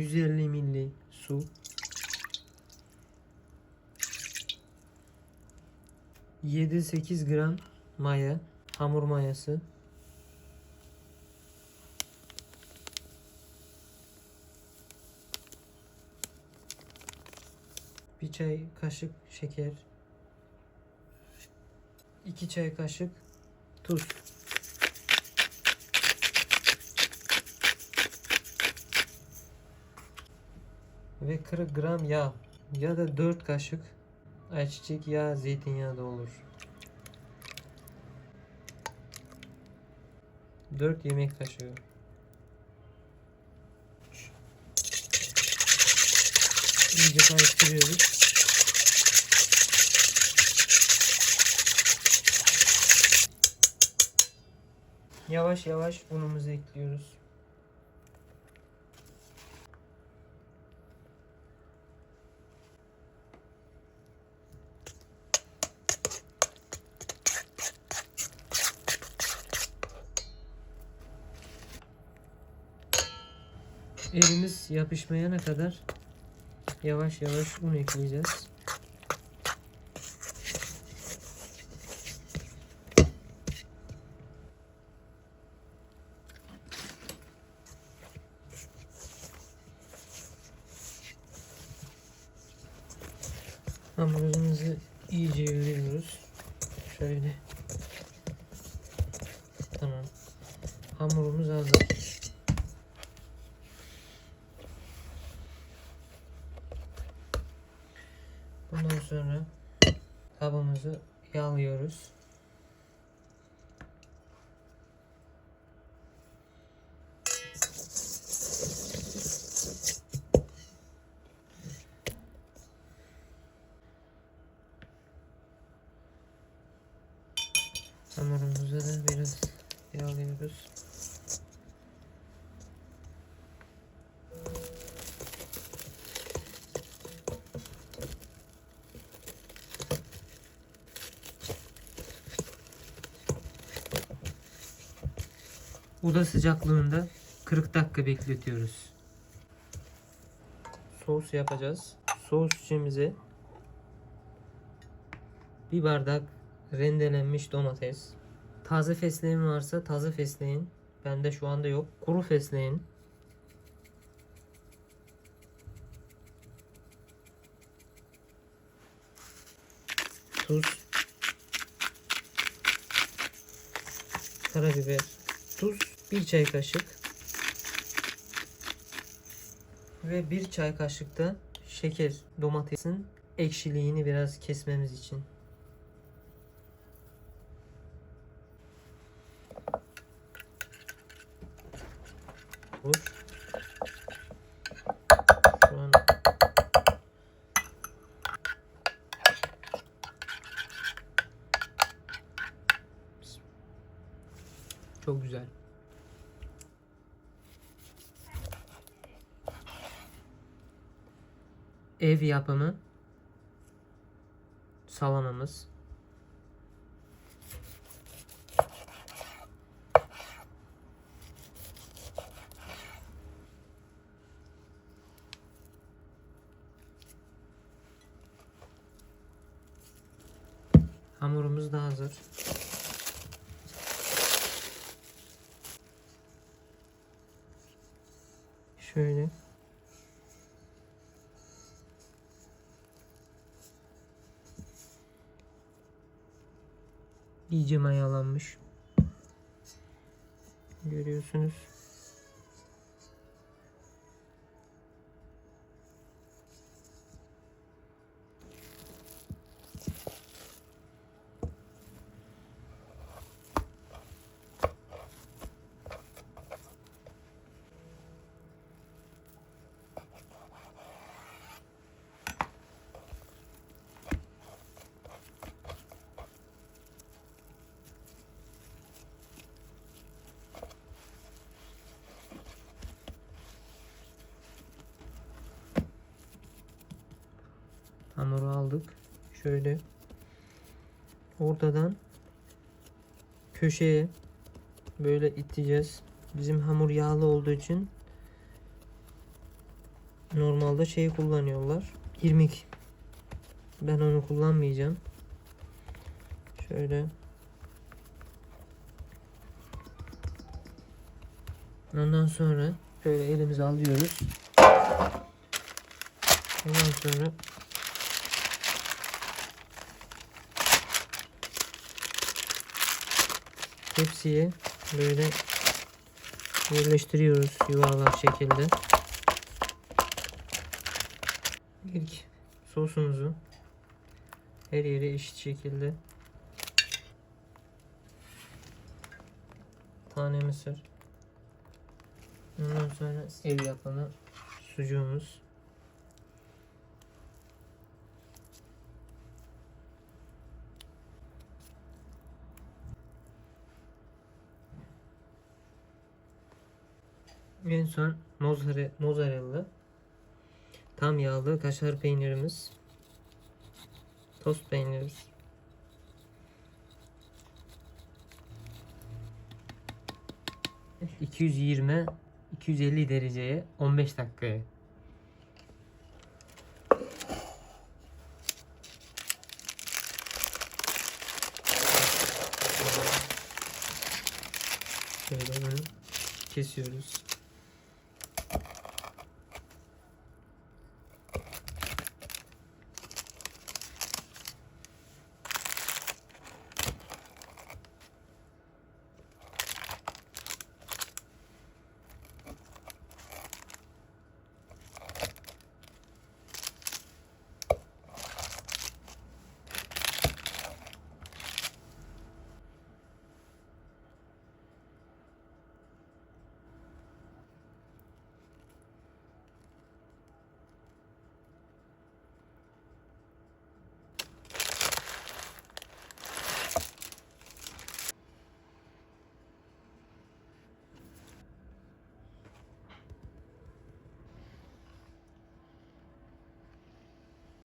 150 milli su, 7-8 gram maya, hamur mayası, bir çay kaşık şeker, 2 çay kaşık tuz. Ve 40 gram yağ ya da 4 kaşık ayçiçek yağı, zeytinyağı da olur. 4 yemek kaşığı. İyice karıştırıyoruz. Yavaş yavaş unumuzu ekliyoruz. Elimiz yapışmayana kadar yavaş yavaş un ekleyeceğiz. Hamurumuzu iyice yoğuruyoruz. Şöyle. Tamam. Hamurumuz hazır. Bundan sonra kabımızı yağlıyoruz. Hamurumuzu da biraz yağlıyoruz. Oda sıcaklığında 40 dakika bekletiyoruz. Sos yapacağız. Sos içimize bir bardak rendelenmiş domates. Taze fesleğen varsa taze fesleğen. Bende şu anda yok. Kuru fesleğen. Tuz. Karabiber. Tuz. 1 çay kaşık. Ve 1 çay kaşık da şeker, domatesin ekşiliğini biraz kesmemiz için. Şu an çok güzel. Ev yapımı salamamız. Hamurumuz da hazır. Şöyle. İyice mayalanmış. Görüyorsunuz. Hamuru aldık. Şöyle ortadan köşeye böyle iteceğiz. Bizim hamur yağlı olduğu için normalde şeyi kullanıyorlar. İrmik. Ben onu kullanmayacağım. Şöyle. Ondan sonra şöyle elimize alıyoruz. Ondan sonra tepsiye böyle yerleştiriyoruz yuvarlak şekilde. İlk sosumuzu her yere eşit şekilde tane mısır. Ondan sonra ev yapımı sucuğumuz. En son mozzarella, tam yağlı kaşar peynirimiz, tost peynirimiz. ...220-250 dereceye 15 dakikaya. Şöyle bunu kesiyoruz.